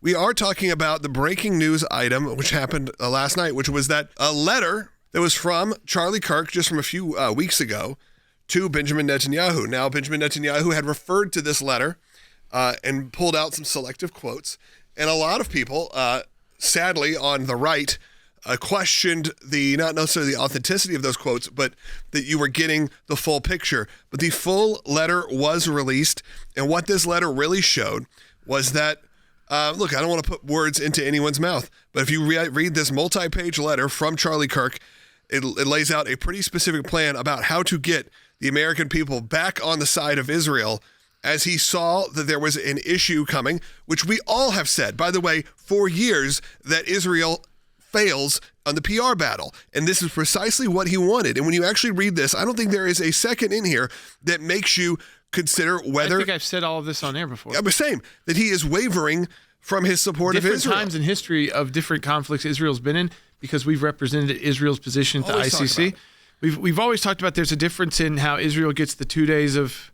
We are talking about the breaking news item, which happened last night, which was that a letter that was from Charlie Kirk just from a few weeks ago to Benjamin Netanyahu. Now, Benjamin Netanyahu had referred to this letter and pulled out some selective quotes. And a lot of people, sadly, on the right, questioned not necessarily the authenticity of those quotes, but that you were getting the full picture. But the full letter was released. And what this letter really showed was that look, I don't want to put words into anyone's mouth, but if you read this multi-page letter from Charlie Kirk, it lays out a pretty specific plan about how to get the American people back on the side of Israel as he saw that there was an issue coming, which we all have said, by the way, for years, that Israel fails on the PR battle. And this is precisely what he wanted. And when you actually read this, I don't think there is a second in here that makes you consider whether... I think I've said all of this on air before. Yeah, but same, that he is wavering from his support of Israel. Different times in history of different conflicts Israel's been in, because we've represented Israel's position at the ICC. We've always talked about there's a difference in how Israel gets the 2 days of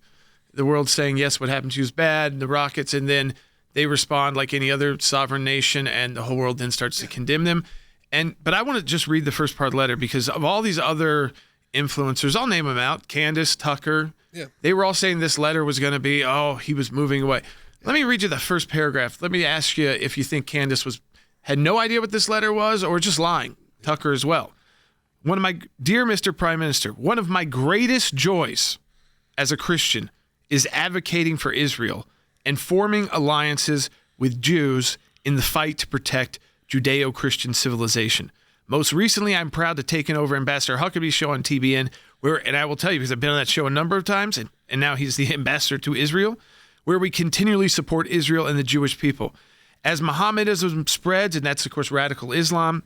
the world saying, yes, what happened to you is bad, the rockets, and then they respond like any other sovereign nation, and the whole world then starts to condemn them. But I want to just read the first part of the letter, because of all these other influencers, I'll name them out, Candace, Tucker, they were all saying this letter was going to be, he was moving away. Let me read you the first paragraph. Let me ask you if you think Candace had no idea what this letter was or just lying. Tucker as well. Dear Mr. Prime Minister, one of my greatest joys as a Christian is advocating for Israel and forming alliances with Jews in the fight to protect Judeo-Christian civilization. Most recently, I'm proud to have taken over Ambassador Huckabee's show on TBN, and I will tell you, because I've been on that show a number of times, and now he's the ambassador to Israel, where we continually support Israel and the Jewish people. As Mohammedanism spreads, and that's, of course, radical Islam,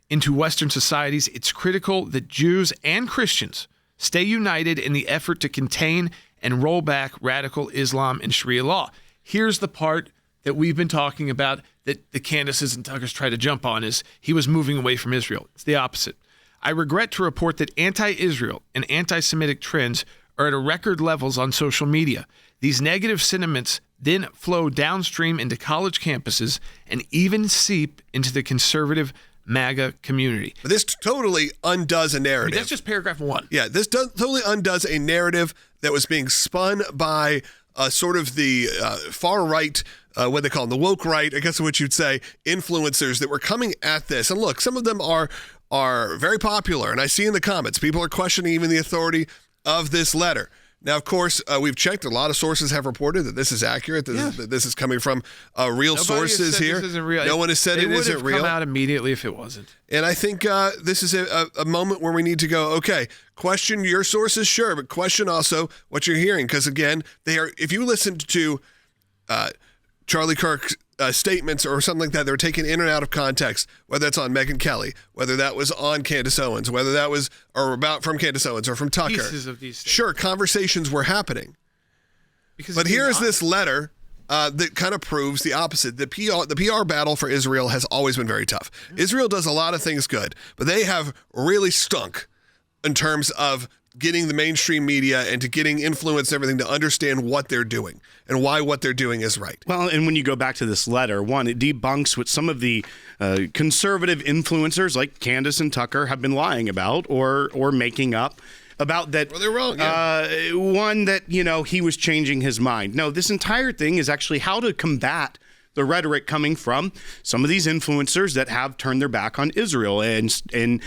into Western societies, it's critical that Jews and Christians stay united in the effort to contain and roll back radical Islam and Sharia law. Here's the part that we've been talking about that the Candaces and Tuckers try to jump on, is he was moving away from Israel. It's the opposite. I regret to report that anti-Israel and anti-Semitic trends are at a record levels on social media. These negative sentiments then flow downstream into college campuses and even seep into the conservative MAGA community. But this totally undoes a narrative. That's just paragraph 1. Yeah, this totally undoes a narrative that was being spun by sort of the far right, what they call them, the woke right, I guess what you'd say, influencers that were coming at this. And look, some of them are very popular, and I see in the comments, people are questioning even the authority of this letter. Now, of course, we've checked. A lot of sources have reported that this is accurate, that this is coming from real sources here. This isn't real. No one has said it isn't real. It would have come out immediately if it wasn't. And I think this is a moment where we need to go, okay, question your sources, sure, but question also what you're hearing. Because, again, if you listened to Charlie Kirk's statements or something like that, they were taken in and out of context, whether that's on Megyn Kelly, whether that was on Candace Owens, whether that was from Candace Owens or from Tucker. Pieces of these statements. Sure, conversations were happening. But here's this letter that kind of proves the opposite. The PR battle for Israel has always been very tough. Israel does a lot of things good, but they have really stunk in terms of getting the mainstream media and to getting influence and everything to understand what they're doing and why what they're doing is right. Well, and when you go back to this letter, one, it debunks what some of the conservative influencers like Candace and Tucker have been lying about or making up about that. Well, they're wrong. Yeah. One, that, he was changing his mind. No, this entire thing is actually how to combat the rhetoric coming from some of these influencers that have turned their back on Israel and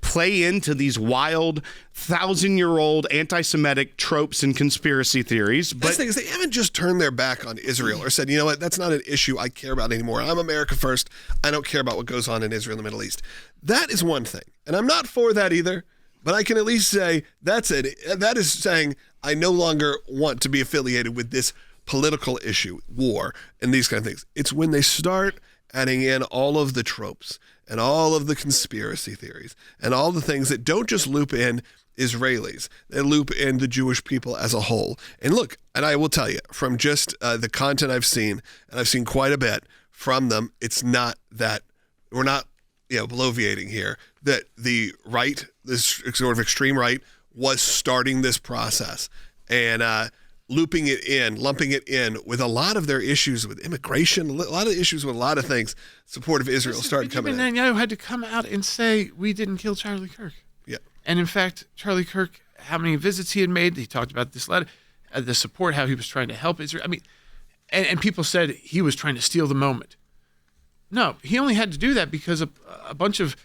play into these wild 1,000-year-old anti-Semitic tropes and conspiracy theories. But the thing is, they haven't just turned their back on Israel or said, you know what, that's not an issue I care about anymore. I'm America first. I don't care about what goes on in Israel and the Middle East. That is one thing. And I'm not for that either. But I can at least say that's it. That is saying I no longer want to be affiliated with this political issue, war, and these kind of things. It's when they start adding in all of the tropes and all of the conspiracy theories and all the things that don't just loop in Israelis, they loop in the Jewish people as a whole. And look, and I will tell you, from just the content I've seen, and I've seen quite a bit from them, it's not that, we're not bloviating here, that the right, this sort of extreme right, was starting this process. And lumping it in with a lot of their issues with immigration, a lot of issues with a lot of things. Support of Israel started coming in. Netanyahu had to come out and say, we didn't kill Charlie Kirk. Yeah. And in fact, Charlie Kirk, how many visits he had made, he talked about this letter, the support, how he was trying to help Israel. I mean, and people said he was trying to steal the moment. No, he only had to do that because a bunch of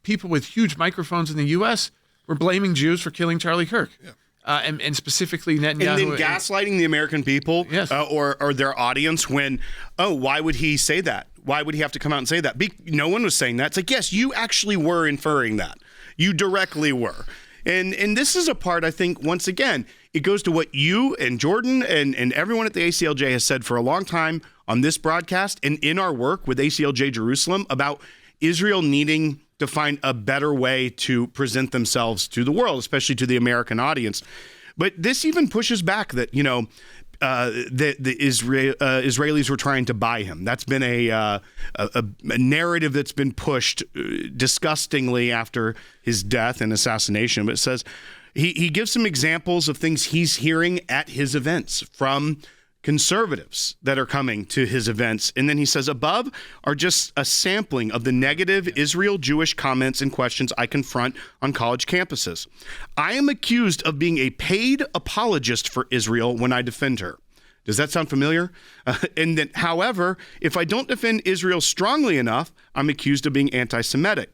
people with huge microphones in the U.S. were blaming Jews for killing Charlie Kirk. Yeah. And specifically Netanyahu. And then gaslighting the American people, yes. or their audience when, why would he say that? Why would he have to come out and say that? No one was saying that. It's like, yes, you actually were inferring that. You directly were. And this is a part, I think, once again, it goes to what you and Jordan and everyone at the ACLJ has said for a long time on this broadcast and in our work with ACLJ Jerusalem about Israel needing to find a better way to present themselves to the world, especially to the American audience. But this even pushes back that, the Israelis were trying to buy him. That's been a narrative that's been pushed disgustingly after his death and assassination. But it says he gives some examples of things he's hearing at his events from conservatives that are coming to his events. And then he says, above are just a sampling of the negative Israel Jewish comments and questions I confront on college campuses. I am accused of being a paid apologist for Israel when I defend her. Does that sound familiar? And then, however, if I don't defend Israel strongly enough, I'm accused of being anti-Semitic.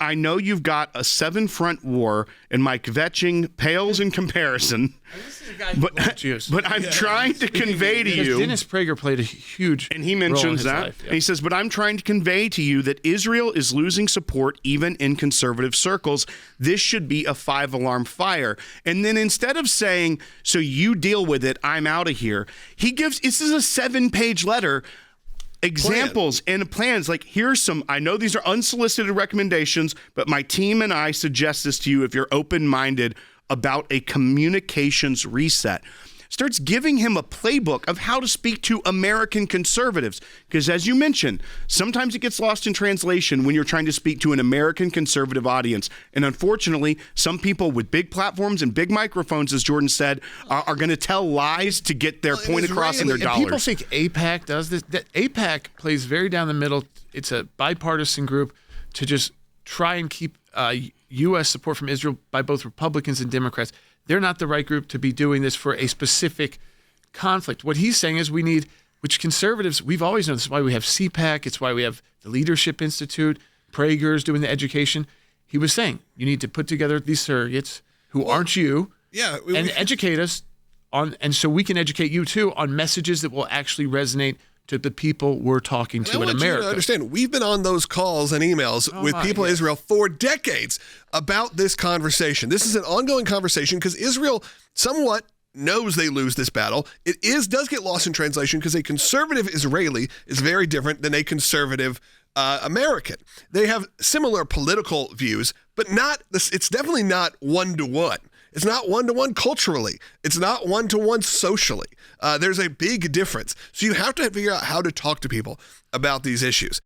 I know you've got a 7-front war, and my kvetching pales in comparison. But I'm trying to convey to you. Dennis Prager played a huge and he mentions role in that. his life, yeah. And he says, but I'm trying to convey to you that Israel is losing support even in conservative circles. This should be a 5-alarm fire. And then instead of saying, so you deal with it, I'm out of here, he gives, this is a 7-page letter, examples and plans. Like, here's some, I know these are unsolicited recommendations, but my team and I suggest this to you if you're open-minded about a communications reset. Starts giving him a playbook of how to speak to American conservatives. Because as you mentioned, sometimes it gets lost in translation when you're trying to speak to an American conservative audience. And unfortunately, some people with big platforms and big microphones, as Jordan said, are going to tell lies to get their point across in their dollars. People think AIPAC does this. That AIPAC plays very down the middle. It's a bipartisan group to just try and keep U.S. support from Israel by both Republicans and Democrats. They're not the right group to be doing this for a specific conflict. What he's saying is we need, which conservatives, we've always known, this is why we have CPAC, it's why we have the Leadership Institute, Prager's doing the education. He was saying you need to put together these surrogates who aren't you and educate us on, and so we can educate you too on messages that will actually resonate to the people we're talking to in America. You to understand, we've been on those calls and emails with people in Israel for decades about this conversation. This is an ongoing conversation because Israel somewhat knows they lose this battle. It does get lost in translation because a conservative Israeli is very different than a conservative American. They have similar political views, but it's definitely not one-to-one. It's not one-to-one culturally. It's not one-to-one socially. There's a big difference. So you have to figure out how to talk to people about these issues.